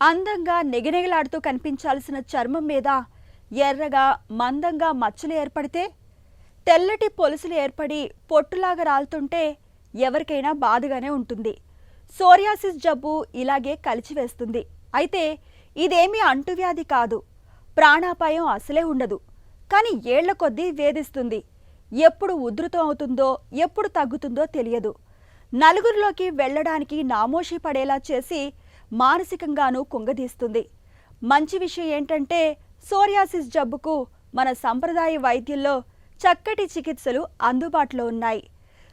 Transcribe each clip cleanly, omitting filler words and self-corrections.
అందంగా నిగనిగలాడుతూ కనిపించాల్సిన చర్మం మీద ఎర్రగా మందంగా మచ్చలు ఏర్పడితే, తెల్లటి పొలుసులు ఏర్పడి పొట్టులాగా రాలుతుంటే ఎవరికైనా బాధగానే ఉంటుంది. సోరియాసిస్ జబ్బు ఇలాగే కలిచివేస్తుంది. అయితే ఇదేమీ అంటువ్యాధి కాదు, ప్రాణాపాయం అసలే ఉండదు. కానీ ఏళ్ల కొద్దీ వేధిస్తుంది. ఎప్పుడు ఉధృతం అవుతుందో ఎప్పుడు తగ్గుతుందో తెలియదు. నలుగురిలోకి వెళ్ళడానికి నామోషి పడేలా చేసి మానసికంగానూ కుంగదీస్తుంది. మంచి విషయం ఏంటంటే సోరియాసిస్ జబ్బుకు మన సంప్రదాయ వైద్యంలో చక్కటి చికిత్సలు అందుబాటులో ఉన్నాయి.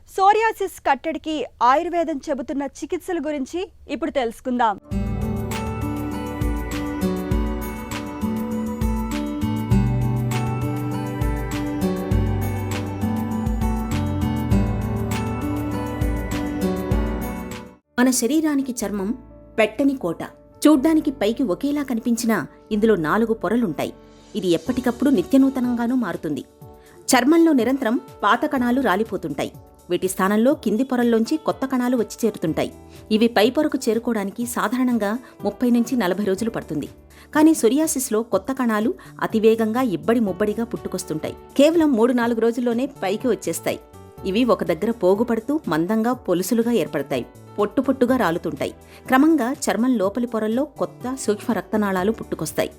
సోరియాసిస్ కట్టడికి ఆయుర్వేదం చెబుతున్న చికిత్సల గురించి ఇప్పుడు తెలుసుకుందాం. మన శరీరానికి చర్మం పెట్టని కోట. చూడ్డానికి పైకి ఒకేలా కనిపించినా ఇందులో 4 పొరలుంటాయి. ఇది ఎప్పటికప్పుడు నిత్యనూతనంగానూ మారుతుంది. చర్మంలో నిరంతరం పాత కణాలు రాలిపోతుంటాయి. వీటి స్థానంలో కింది పొరల్లోంచి కొత్త కణాలు వచ్చి చేరుతుంటాయి. ఇవి పై పొరకు చేరుకోవడానికి సాధారణంగా 30 నుంచి 40 రోజులు పడుతుంది. కానీ సోరియాసిస్లో కొత్త కణాలు అతివేగంగా ఇబ్బడి ముబ్బడిగా పుట్టుకొస్తుంటాయి. కేవలం 3-4 రోజుల్లోనే పైకి వచ్చేస్తాయి. ఇవి ఒక దగ్గర పోగుపడుతూ మందంగా పొలుసులుగా ఏర్పడతాయి. పొట్టుగా రాలుతుంటాయి. క్రమంగా చర్మం లోపలి పొరల్లో కొత్త సూక్ష్మ రక్తనాళాలు పుట్టుకొస్తాయి.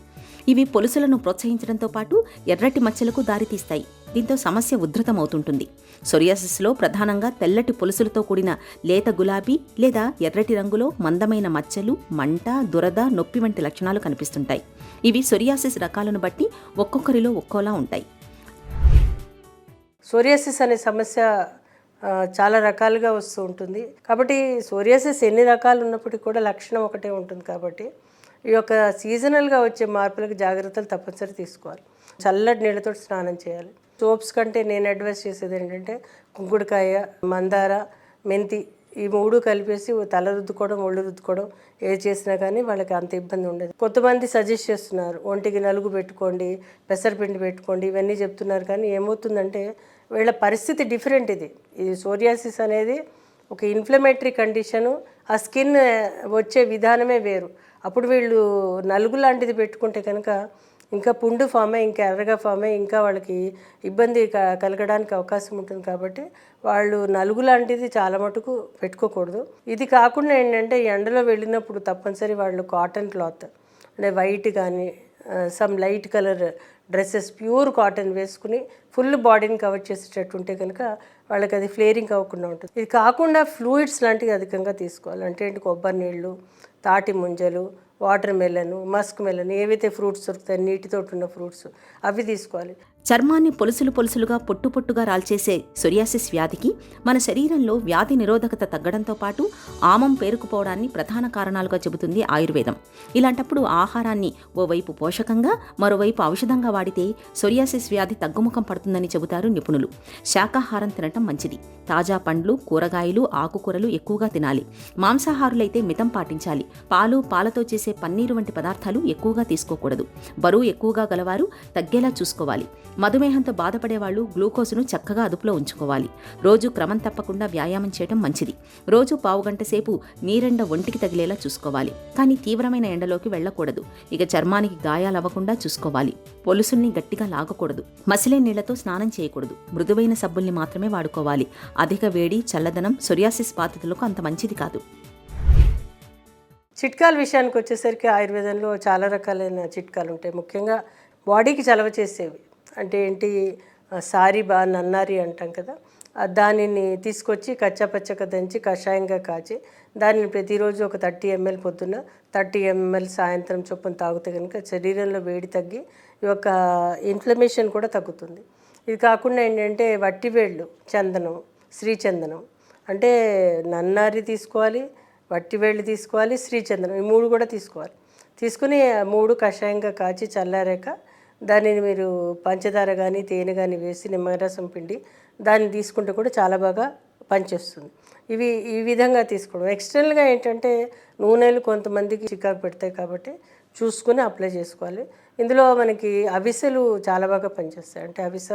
ఇవి పొలుసులను ప్రోత్సహించడంతో పాటు ఎర్రటి మచ్చలకు దారితీస్తాయి. దీంతో సమస్య ఉధృతమవుతుంటుంది. సోరియాసిస్లో ప్రధానంగా తెల్లటి పొలుసులతో కూడిన లేత గులాబీ లేదా ఎర్రటి రంగులో మందమైన మచ్చలు, మంట, దురద, నొప్పి వంటి లక్షణాలు కనిపిస్తుంటాయి. ఇవి సోరియాసిస్ రకాలను బట్టి ఒక్కొక్కరిలో ఒక్కోలా ఉంటాయి. సోరియాసిస్ అనే సమస్య చాలా రకాలుగా వస్తూ ఉంటుంది. కాబట్టి సోరియాసిస్ ఎన్ని రకాలు ఉన్నప్పటికీ కూడా లక్షణం ఒకటే ఉంటుంది. కాబట్టి ఈ యొక్క సీజనల్గా వచ్చే మార్పులకు జాగ్రత్తలు తప్పనిసరి తీసుకోవాలి. చల్లటి నీళ్ళతో స్నానం చేయాలి. సోప్స్ కంటే నేను అడ్వైస్ చేసేది ఏంటంటే కుంకుడుకాయ, మందార, మెంతి ఈ 3 కలిపేసి తల రుద్దుకోవడం, ఒళ్ళు రుద్దుకోవడం ఏది చేసినా కానీ వాళ్ళకి అంత ఇబ్బంది ఉండదు. కొంతమంది సజెస్ట్ చేస్తున్నారు ఒంటికి నలుగు పెట్టుకోండి, పెసరపిండి పెట్టుకోండి, ఇవన్నీ చెప్తున్నారు. కానీ ఏమవుతుందంటే వీళ్ళ పరిస్థితి డిఫరెంట్. ఇది సోరియాసిస్ అనేది ఒక ఇన్ఫ్లమేటరీ కండిషను. ఆ స్కిన్ వచ్చే విధానమే వేరు. అప్పుడు వీళ్ళు నలుగు లాంటిది పెట్టుకుంటే కనుక ఇంకా పుండు ఫామ్ అయ్యి, ఇంకా ఎర్రగా ఫామ్ అయ్యి, ఇంకా వాళ్ళకి ఇబ్బంది కలగడానికి అవకాశం ఉంటుంది. కాబట్టి వాళ్ళు నలుగు లాంటిది చాలా మటుకు పెట్టుకోకూడదు. ఇది కాకుండా ఏంటంటే ఎండలో వెళ్ళినప్పుడు తప్పనిసరి వాళ్ళు కాటన్ క్లాత్ అంటే వైట్ కానీ some light colour dresses pure cotton వేసుకుని ఫుల్ బాడీని కవర్ చేసేటట్టు ఉంటే కనుక వాళ్ళకి అది ఫ్లేరింగ్ అవ్వకుండా ఉంటుంది. ఇది కాకుండా ఫ్లూయిడ్స్ లాంటివి అధికంగా తీసుకోవాలి. అంటే ఏంటి, కొబ్బరి నీళ్ళు, తాటి ముంజలు, వాటర్ మెలను, మస్క్ మెలను, ఏవైతే ఫ్రూట్స్ దొరుకుతాయి నీటితో ఉన్న ఫ్రూట్స్ అవి తీసుకోవాలి. చర్మాన్ని పొలుసులుగా పొట్టుగా రాల్చేసే సోరియాసిస్ వ్యాధికి మన శరీరంలో వ్యాధి నిరోధకత తగ్గడంతో పాటు ఆమం పేరుకుపోవడాన్ని ప్రధాన కారణాలుగా చెబుతుంది ఆయుర్వేదం. ఇలాంటప్పుడు ఆహారాన్ని ఓవైపు పోషకంగా మరోవైపు ఔషధంగా వాడితే సోరియాసిస్ వ్యాధి తగ్గుముఖం పడుతుందని చెబుతారు నిపుణులు. శాకాహారం తినటం మంచిది. తాజా పండ్లు, కూరగాయలు, ఆకుకూరలు ఎక్కువగా తినాలి. మాంసాహారులైతే మితం పాటించాలి. పాలు, పాలతో చేసే పన్నీరు వంటి పదార్థాలు ఎక్కువగా తీసుకోకూడదు. బరువు ఎక్కువగా గలవారు తగ్గేలా చూసుకోవాలి. మధుమేహంతో బాధపడేవాళ్లు గ్లూకోజ్ను చక్కగా అదుపులో ఉంచుకోవాలి. రోజు క్రమం తప్పకుండా వ్యాయామం చేయడం మంచిది. రోజు 1/2 గంట సేపు నీరెండ ఒంటికి తగిలేలా చూసుకోవాలి. కానీ తీవ్రమైన ఎండలోకి వెళ్లకూడదు. ఇక చర్మానికి గాయాలవ్వకుండా చూసుకోవాలి. పొలుసుల్ని గట్టిగా లాగకూడదు. మసిలే నీళ్లతో స్నానం చేయకూడదు. మృదువైన సబ్బుల్ని మాత్రమే వాడుకోవాలి. అధిక వేడి, చల్లదనం సోరియాసిస్ బాధితులకు అంత మంచిది కాదు. చిట్కాల విషయానికి వచ్చేసరికి ఆయుర్వేదంలో చాలా రకాలైన చిట్కాలు ఉంటాయి. ముఖ్యంగా బాడీకి చలవ చేసేవి అంటే ఏంటి, సారిబా, నన్నారి అంటాం కదా, దానిని తీసుకొచ్చి కచ్చాపచ్చగా దంచి కషాయంగా కాచి దానిని ప్రతిరోజు ఒక 30 ml పొద్దున్న, 30 ml సాయంత్రం చొప్పున తాగితే కనుక శరీరంలో వేడి తగ్గి ఈ యొక్క ఇన్ఫ్లమేషన్ కూడా తగ్గుతుంది. ఇది కాకుండా ఏంటంటే వట్టివేళ్ళు, చందనం, శ్రీచందనం అంటే నన్నారి తీసుకోవాలి, వట్టివేళ్ళు తీసుకోవాలి, శ్రీచందనం ఈ 3 కూడా తీసుకోవాలి. తీసుకుని 3 కషాయంగా కాచి చల్లారాక దానిని మీరు పంచదార కానీ తేనె కానీ వేసి నిమ్మరసం పిండి దాన్ని తీసుకుంటే కూడా చాలా బాగా పనిచేస్తుంది. ఇవి ఈ విధంగా తీసుకోవడం. ఎక్స్టర్నల్గా ఏంటంటే నూనెలు కొంతమందికి చికాకు పెడతాయి కాబట్టి చూసుకుని అప్లై చేసుకోవాలి. ఇందులో మనకి అవిసెలు చాలా బాగా పనిచేస్తాయి. అంటే అవిస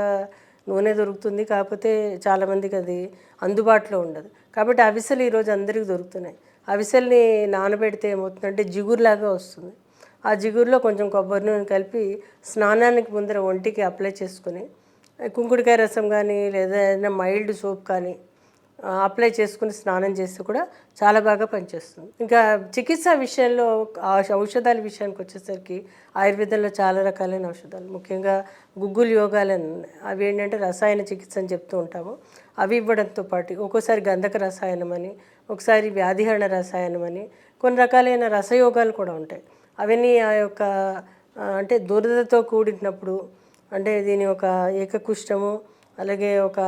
నూనె దొరుకుతుంది, కాకపోతే చాలామందికి అది అందుబాటులో ఉండదు. కాబట్టి అవిసెలు ఈరోజు అందరికీ దొరుకుతున్నాయి. అవిసెల్ని నానబెడితే ఏమవుతుందంటే జిగురులాగా వస్తుంది. ఆ జిగురులో కొంచెం కొబ్బరి నూనె కలిపి స్నానానికి ముందర ఒంటికి అప్లై చేసుకొని కుంకుడుకాయ రసం కానీ లేదా ఏదైనా మైల్డ్ సోప్ కానీ అప్లై చేసుకుని స్నానం చేస్తే కూడా చాలా బాగా పనిచేస్తుంది. ఇంకా చికిత్స విషయంలో ఔషధాల విషయానికి వచ్చేసరికి ఆయుర్వేదంలో చాలా రకాలైన ఔషధాలు, ముఖ్యంగా గుగ్గులు యోగాలు అని ఉన్నాయి. అవి ఏంటంటే రసాయన చికిత్స అని చెప్తూ ఉంటాము. అవి ఇవ్వడంతో పాటు ఒక్కోసారి గంధక రసాయనం అని, ఒకసారి వ్యాధిహరణ రసాయనం అని, కొన్ని రకాలైన రసయోగాలు కూడా ఉంటాయి. అవన్నీ ఆ యొక్క అంటే దురదతో కూడినప్పుడు, అంటే దీని ఒక ఏకకుష్టము అలాగే ఒక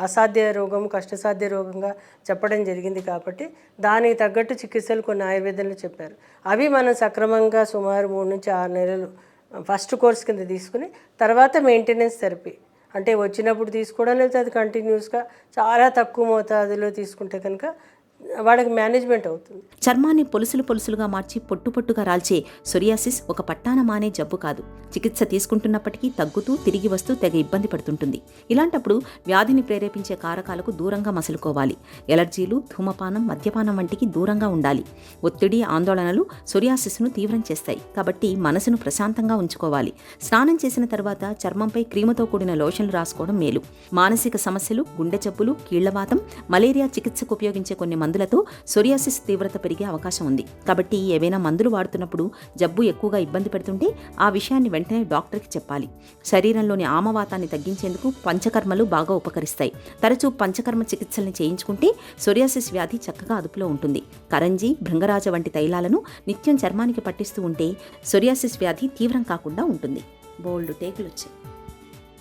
అసాధ్య రోగం కష్టసాధ్య రోగంగా చెప్పడం జరిగింది. కాబట్టి దానికి తగ్గట్టు చికిత్సలు కొన్ని ఆయుర్వేదంలో చెప్పారు. అవి మనం సక్రమంగా సుమారు 3 నుంచి 6 నెలలు ఫస్ట్ కోర్స్ కింద తీసుకుని తర్వాత మెయింటెనెన్స్ థెరపీ అంటే వచ్చినప్పుడు తీసుకోవడం, లేదా అది కంటిన్యూస్గా చాలా తక్కువ మోతాదులో తీసుకుంటే కనుక వాడికి మేనేజ్మెంట్ అవుతుంది. చర్మాన్ని పొలుసులుగా మార్చి పొట్టుగా రాల్చే సొరియాసిస్ ఒక పట్టాన మానే జబ్బు కాదు. చికిత్స తీసుకుంటున్నప్పటికీ తగ్గుతూ తిరిగి వస్తూ తెగ ఇబ్బంది పడుతుంటుంది. ఇలాంటప్పుడు వ్యాధిని ప్రేరేపించే కారకాలకు దూరంగా మసులుకోవాలి. ఎలర్జీలు, ధూమపానం, మద్యపానం వంటికి దూరంగా ఉండాలి. ఒత్తిడి, ఆందోళనలు సొరియాసిస్ను తీవ్రం చేస్తాయి. కాబట్టి మనసును ప్రశాంతంగా ఉంచుకోవాలి. స్నానం చేసిన తర్వాత చర్మంపై క్రీముతో కూడిన లోషన్లు రాసుకోవడం మేలు. మానసిక సమస్యలు, గుండె జబ్బులు, కీళ్లవాతం, మలేరియా చికిత్సకు ఉపయోగించే కొన్ని మందులతో సొరియాసిస్ తీవ్రత పెరిగే అవకాశం ఉంది. కాబట్టి ఏవైనా మందులు వాడుతున్నప్పుడు జబ్బు ఎక్కువగా ఇబ్బంది పెడుతుంటే ఆ విషయాన్ని వెంటనే డాక్టర్కి చెప్పాలి. శరీరంలోని ఆమవాతాన్ని తగ్గించేందుకు పంచకర్మలు బాగా ఉపకరిస్తాయి. తరచూ పంచకర్మ చికిత్సల్ని చేయించుకుంటే సొరియాసిస్ వ్యాధి చక్కగా అదుపులో ఉంటుంది. కరంజీ, భృంగరాజ వంటి తైలాలను నిత్యం చర్మానికి పట్టిస్తూ ఉంటే సొరియాసిస్ వ్యాధి తీవ్రం కాకుండా ఉంటుంది. బోల్డ్ టేకులు వచ్చాయి.